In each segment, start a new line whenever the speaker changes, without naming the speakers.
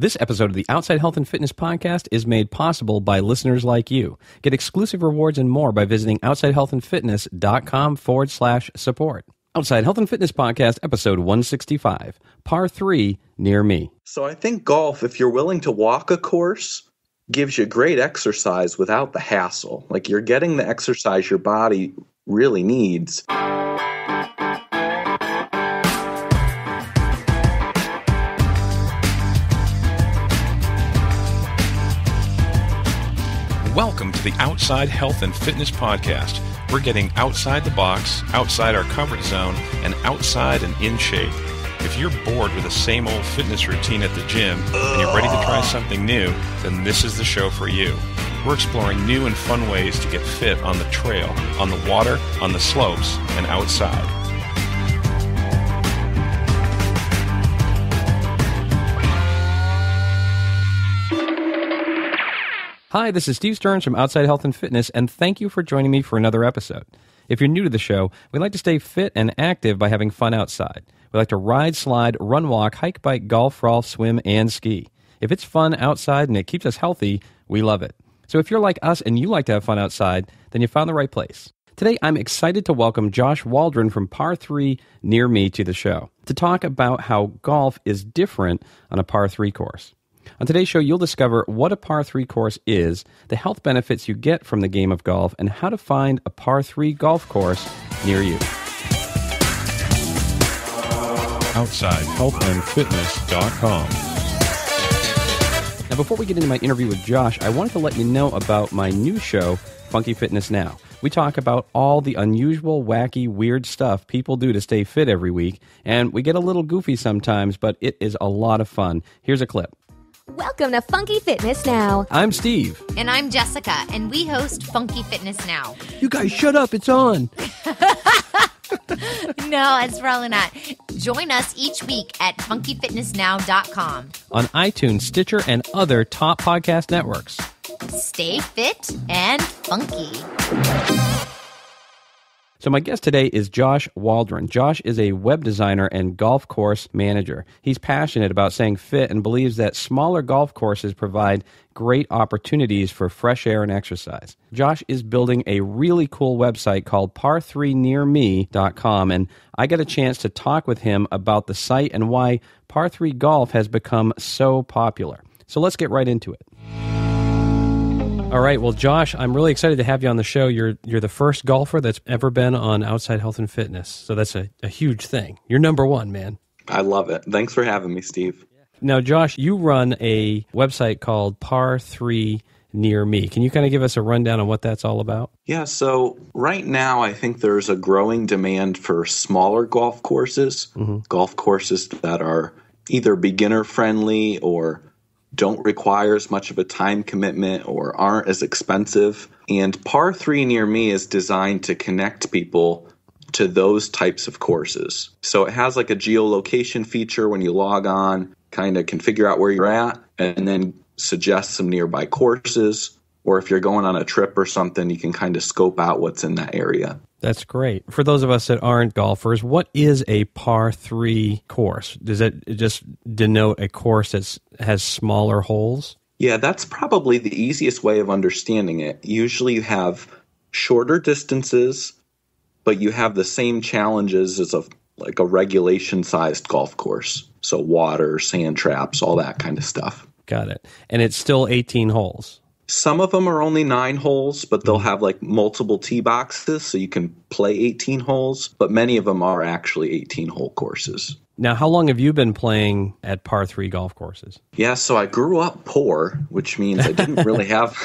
This episode of the Outside Health and Fitness Podcast is made possible by listeners like you. Get exclusive rewards and more by visiting OutsideHealthAndFitness.com/support. Outside Health and Fitness Podcast, episode 165, Par 3, Near Me.
So I think golf, if you're willing to walk a course, gives you great exercise without the hassle. Like, you're getting the exercise your body really needs.
Welcome to the Outside Health and Fitness Podcast. We're getting outside the box, outside our comfort zone, and outside and in shape. If you're bored with the same old fitness routine at the gym and you're ready to try something new, then this is the show for you. We're exploring new and fun ways to get fit on the trail, on the water, on the slopes, and outside.
Hi, this is Steve Stearns from Outside Health and Fitness, and thank you for joining me for another episode. If you're new to the show, we like to stay fit and active by having fun outside. We like to ride, slide, run, walk, hike, bike, golf, golf, swim, and ski. If it's fun outside and it keeps us healthy, we love it. So if you're like us and you like to have fun outside, then you found the right place. Today, I'm excited to welcome Josh Waldron from Par 3 Near Me to the show to talk about how golf is different on a Par 3 course. On today's show, you'll discover what a Par 3 course is, the health benefits you get from the game of golf, and how to find a Par 3 golf course near you.
OutsideHealthandFitness.com.
Now, before we get into my interview with Josh, I wanted to let you know about my new show, Funky Fitness Now. We talk about all the unusual, wacky, weird stuff people do to stay fit every week, and we get a little goofy sometimes, but it is a lot of fun. Here's a clip.
Welcome to Funky Fitness Now.
I'm Steve.
And I'm Jessica, and we host Funky Fitness Now.
You guys shut up, it's on.
No, it's probably not. Join us each week at funkyfitnessnow.com.
On iTunes, Stitcher, and other top podcast networks.
Stay fit and funky.
So my guest today is Josh Waldron. Josh is a web designer and golf course manager. He's passionate about staying fit and believes that smaller golf courses provide great opportunities for fresh air and exercise. Josh is building a really cool website called par3nearme.com, and I got a chance to talk with him about the site and why Par 3 golf has become so popular. So let's get right into it. All right, well, Josh, I'm really excited to have you on the show. You're the first golfer that's ever been on Outside Health and Fitness, so that's a huge thing. You're number one, man.
I love it. Thanks for having me, Steve.
Now, Josh, you run a website called Par 3 Near Me. Can you kind of give us a rundown on what that's all about?
Yeah, so right now I think there's a growing demand for smaller golf courses, golf courses that are either beginner-friendly or don't require as much of a time commitment or aren't as expensive. And Par 3 Near Me is designed to connect people to those types of courses. So it has like a geolocation feature when you log on, kind of can figure out where you're at and then suggest some nearby courses. Or if you're going on a trip or something, you can kind of scope out what's in that area.
That's great. For those of us that aren't golfers, what is a Par 3 course? Does it just denote a course that has smaller holes?
Yeah, that's probably the easiest way of understanding it. Usually you have shorter distances, but you have the same challenges as a regulation-sized golf course. So water, sand traps, all that kind of stuff.
Got it. And it's still 18 holes.
Some of them are only 9 holes, but they'll have like multiple tee boxes, so you can play 18 holes. But many of them are actually 18-hole courses.
Now, how long have you been playing at Par 3 golf courses?
Yeah, so I grew up poor, which means I didn't really have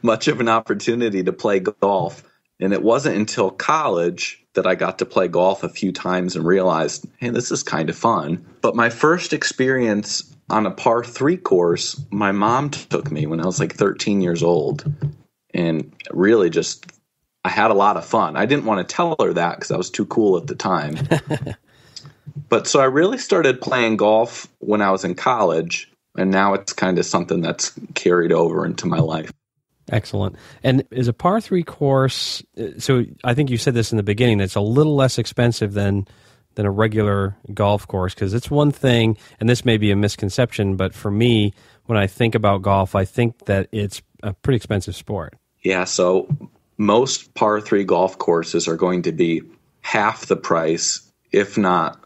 much of an opportunity to play golf. And it wasn't until college that I got to play golf a few times and realized, hey, this is kind of fun. But my first experience on a Par 3 course, my mom took me when I was like 13 years old. And really I had a lot of fun. I didn't want to tell her that because I was too cool at the time. But so I really started playing golf when I was in college. And now it's kind of something that's carried over into my life.
Excellent. And is a Par 3 course, so I think you said this in the beginning, it's a little less expensive than than a regular golf course? Because it's one thing, and this may be a misconception, but for me, when I think about golf, I think that it's a pretty expensive sport.
Yeah, so most par 3 golf courses are going to be half the price, if not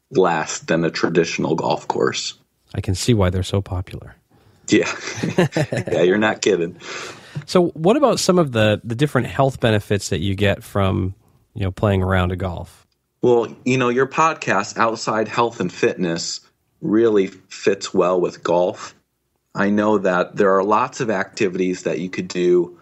less, than a traditional golf course.
I can see why they're so popular.
Yeah. Yeah, you're not kidding.
So what about some of the different health benefits that you get from, playing around a golf?
Well, your podcast, Outside Health and Fitness, really fits well with golf. I know that there are lots of activities that you could do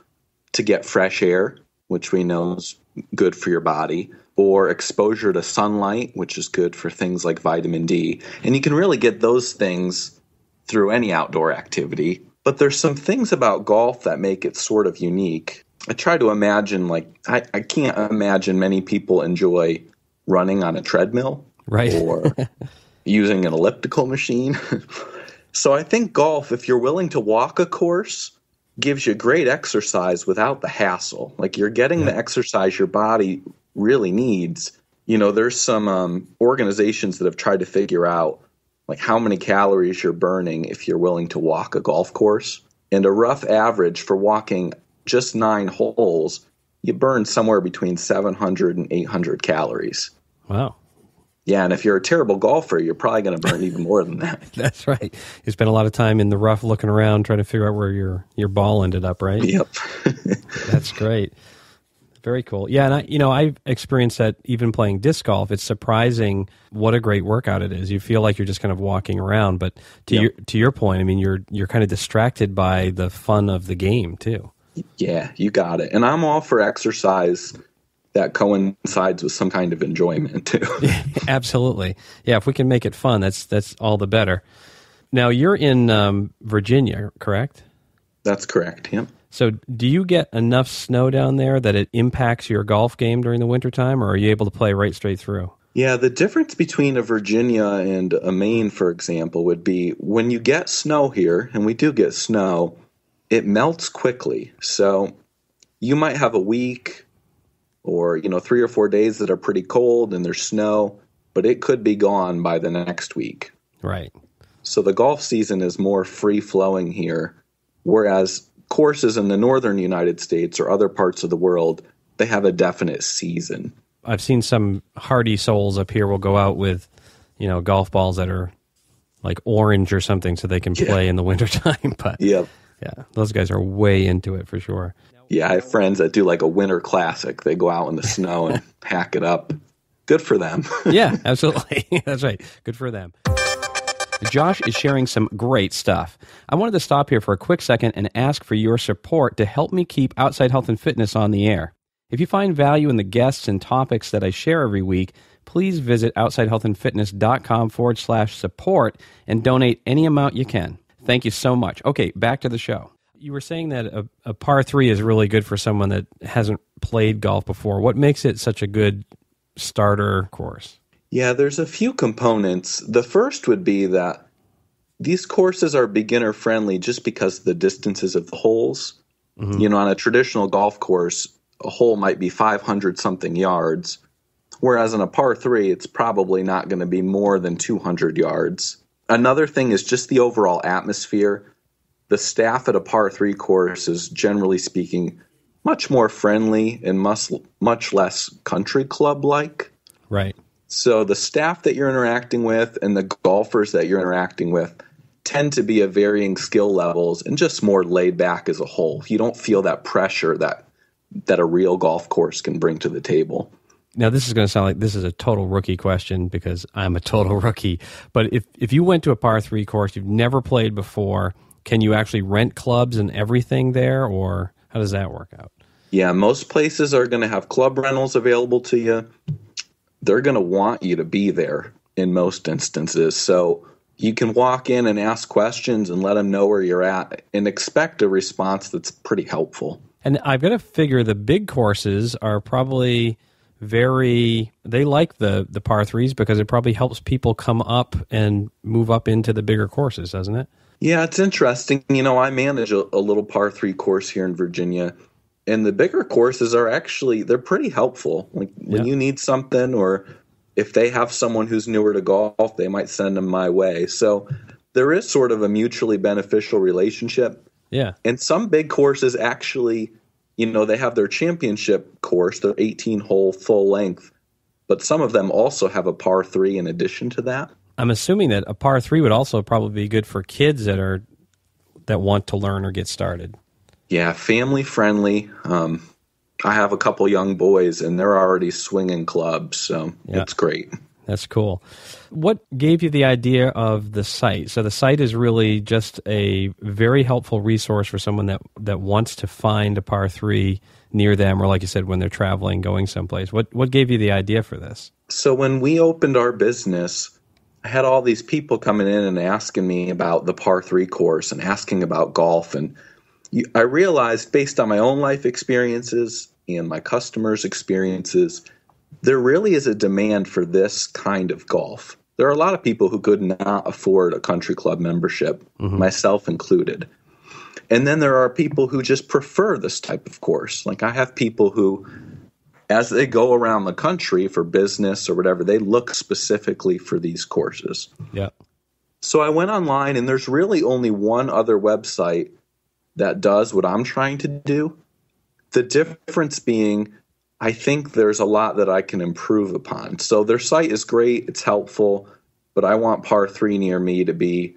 to get fresh air, which we know is good for your body, or exposure to sunlight, which is good for things like vitamin D. And you can really get those things through any outdoor activity. But there's some things about golf that make it sort of unique. I try to imagine, I can't imagine many people enjoy running on a treadmill,
right,
or using an elliptical machine. So I think golf, if you're willing to walk a course, gives you great exercise without the hassle. You're getting the exercise your body really needs. There's some organizations that have tried to figure out how many calories you're burning if you're willing to walk a golf course. And a rough average for walking just 9 holes, you burn somewhere between 700 and 800 calories.
Wow.
Yeah, and if you're a terrible golfer, you're probably going to burn even more than that.
That's right. You spend a lot of time in the rough looking around trying to figure out where your ball ended up, right?
Yep.
That's great. Very cool. Yeah, and I've experienced that even playing disc golf. It's surprising what a great workout it is. You feel like you're just kind of walking around, but to your point, I mean, you're kind of distracted by the fun of the game too.
Yeah, you got it. And I'm all for exercise that coincides with some kind of enjoyment too.
Absolutely. Yeah, if we can make it fun, that's all the better. Now, you're in Virginia, correct?
That's correct, yeah.
So do you get enough snow down there that it impacts your golf game during the wintertime, or are you able to play right straight through?
Yeah, the difference between a Virginia and a Maine, for example, would be when you get snow here, and we do get snow, it melts quickly. So you might have a week or 3 or 4 days that are pretty cold and there's snow, but it could be gone by the next week.
Right.
So the golf season is more free-flowing here, whereas courses in the northern United States or other parts of the world, they have a definite season.
I've seen some hardy souls up here will go out with, golf balls that are like orange or something so they can play in the wintertime. But yeah, those guys are way into it for sure.
Yeah, I have friends that do a winter classic. They go out in the snow and hack it up. Good for them.
Yeah, absolutely. That's right. Good for them. Josh is sharing some great stuff. I wanted to stop here for a quick second and ask for your support to help me keep Outside Health and Fitness on the air. If you find value in the guests and topics that I share every week, please visit outsidehealthandfitness.com/support and donate any amount you can. Thank you so much. Okay, back to the show. You were saying that a par 3 is really good for someone that hasn't played golf before. What makes it such a good starter course?
Yeah, there's a few components. The first would be that these courses are beginner friendly just because of the distances of the holes. Mm-hmm. On a traditional golf course, a hole might be 500 something yards, whereas in a par 3, it's probably not going to be more than 200 yards. Another thing is just the overall atmosphere. The staff at a par 3 course is, generally speaking, much more friendly and much less country club-like.
Right.
So the staff that you're interacting with and the golfers that you're interacting with tend to be of varying skill levels and just more laid back as a whole. You don't feel that pressure that a real golf course can bring to the table.
Now, this is going to sound like this is a total rookie question because I'm a total rookie. But if you went to a par 3 course, you've never played before, can you actually rent clubs and everything there, or how does that work out?
Yeah, most places are going to have club rentals available to you. They're going to want you to be there in most instances. So you can walk in and ask questions and let them know where you're at and expect a response that's pretty helpful.
And I've got to figure the big courses are probably they like the par 3s because it probably helps people come up and move up into the bigger courses, doesn't it?
Yeah, it's interesting. I manage a little par 3 course here in Virginia. And the bigger courses are they're pretty helpful. Like when you need something or if they have someone who's newer to golf, they might send them my way. So there is sort of a mutually beneficial relationship.
Yeah.
And some big courses actually, they have their championship course, their 18-hole full length, but some of them also have a par 3 in addition to that.
I'm assuming that a par 3 would also probably be good for kids that want to learn or get started.
Yeah, family friendly. I have a couple young boys, and they're already swinging clubs, so It's great.
That's cool. What gave you the idea of the site? So the site is really just a very helpful resource for someone that wants to find a par 3 near them, or like you said, when they're traveling, going someplace. What gave you the idea for this?
So when we opened our business, I had all these people coming in and asking me about the par 3 course and asking about golf. And I realized, based on my own life experiences and my customers' experiences, there really is a demand for this kind of golf. There are a lot of people who could not afford a country club membership, myself included. And then there are people who just prefer this type of course. Like I have people who, as they go around the country for business or whatever, they look specifically for these courses.
Yeah.
So I went online, and there's really only one other website that does what I'm trying to do. The difference being, I think there's a lot that I can improve upon. So their site is great, it's helpful, but I want par 3 near me to be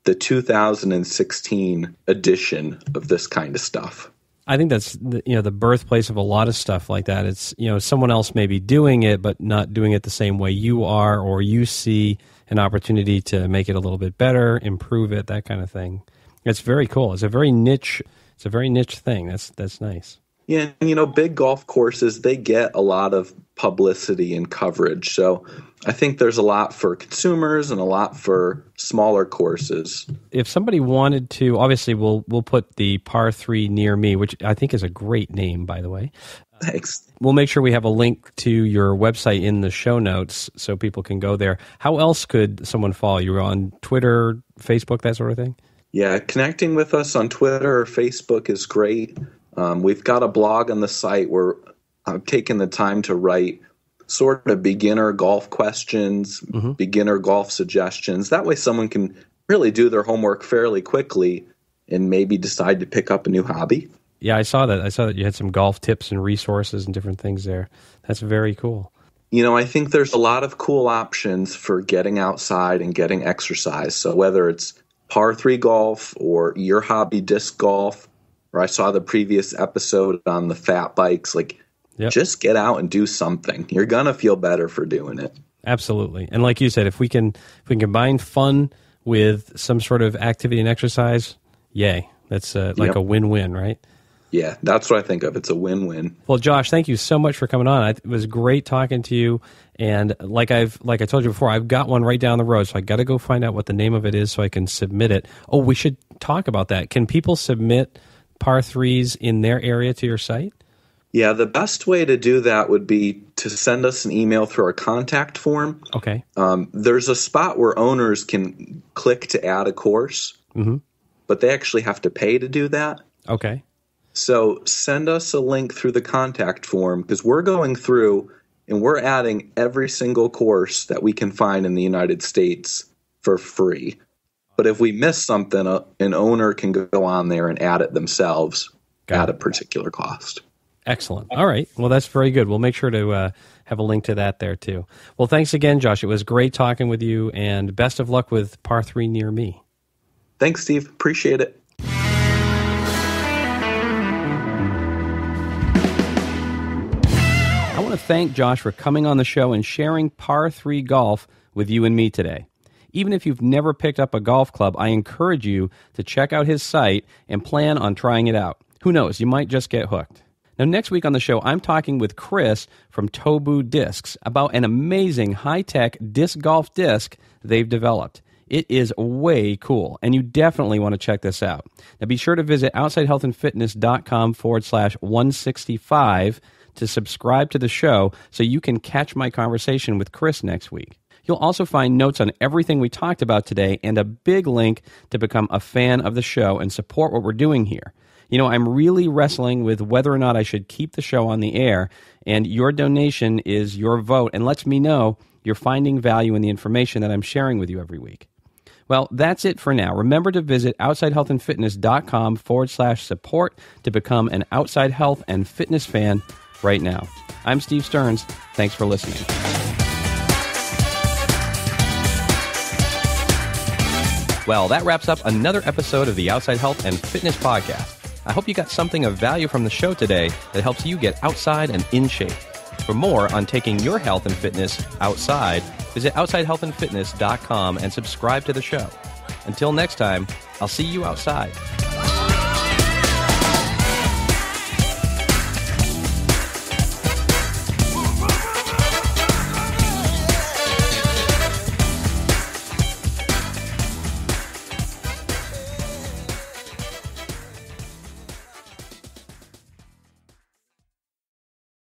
the 2016 edition of this kind of stuff.
I think that's the birthplace of a lot of stuff like that. It's someone else may be doing it, but not doing it the same way you are, or you see an opportunity to make it a little bit better, improve it, that kind of thing. It's very cool. It's a very niche thing. That's nice.
Yeah, and big golf courses, they get a lot of publicity and coverage. So I think there's a lot for consumers and a lot for smaller courses.
If somebody wanted to, obviously we'll put the par 3 near me, which I think is a great name, by the way.
Thanks.
We'll make sure we have a link to your website in the show notes so people can go there. How else could someone follow you? On Twitter, Facebook, that sort of thing?
Yeah, connecting with us on Twitter or Facebook is great. We've got a blog on the site where I've taken the time to write sort of beginner golf questions, beginner golf suggestions. That way someone can really do their homework fairly quickly and maybe decide to pick up a new hobby.
Yeah, I saw that. I saw that you had some golf tips and resources and different things there. That's very cool.
I think there's a lot of cool options for getting outside and getting exercise. So whether it's par 3 golf or your hobby disc golf, or I saw the previous episode on the fat bikes, just get out and do something. You're going to feel better for doing it.
Absolutely. And like you said, if we can combine fun with some sort of activity and exercise, yay. That's a win-win, right?
Yeah, that's what I think of. It's a win-win.
Well, Josh, thank you so much for coming on. It was great talking to you. And like I told you before, I've got one right down the road, so I got to go find out what the name of it is so I can submit it. Oh, we should talk about that. Can people submit par 3s in their area to your site?
Yeah, the best way to do that would be to send us an email through our contact form.
Okay.
There's a spot where owners can click to add a course, but they actually have to pay to do that.
Okay.
So send us a link through the contact form, because we're going through and we're adding every single course that we can find in the United States for free. But if we miss something, an owner can go on there and add it themselves at a particular cost.
Excellent. All right. Well, that's very good. We'll make sure to have a link to that there, too. Well, thanks again, Josh. It was great talking with you, and best of luck with par 3 near me.
Thanks, Steve. Appreciate it.
I want to thank Josh for coming on the show and sharing par 3 golf with you and me today. Even if you've never picked up a golf club, I encourage you to check out his site and plan on trying it out. Who knows, you might just get hooked. Now, next week on the show, I'm talking with Chris from Tobu Discs about an amazing high-tech disc golf disc they've developed. It is way cool, and you definitely want to check this out. Now, be sure to visit outsidehealthandfitness.com/165 to subscribe to the show so you can catch my conversation with Chris next week. You'll also find notes on everything we talked about today and a big link to become a fan of the show and support what we're doing here. I'm really wrestling with whether or not I should keep the show on the air, and your donation is your vote and lets me know you're finding value in the information that I'm sharing with you every week. Well, that's it for now. Remember to visit OutsideHealthAndFitness.com/support to become an Outside Health and Fitness fan right now. I'm Steve Stearns. Thanks for listening. Well, that wraps up another episode of the Outside Health and Fitness Podcast. I hope you got something of value from the show today that helps you get outside and in shape. For more on taking your health and fitness outside, visit OutsideHealthAndFitness.com and subscribe to the show. Until next time, I'll see you outside.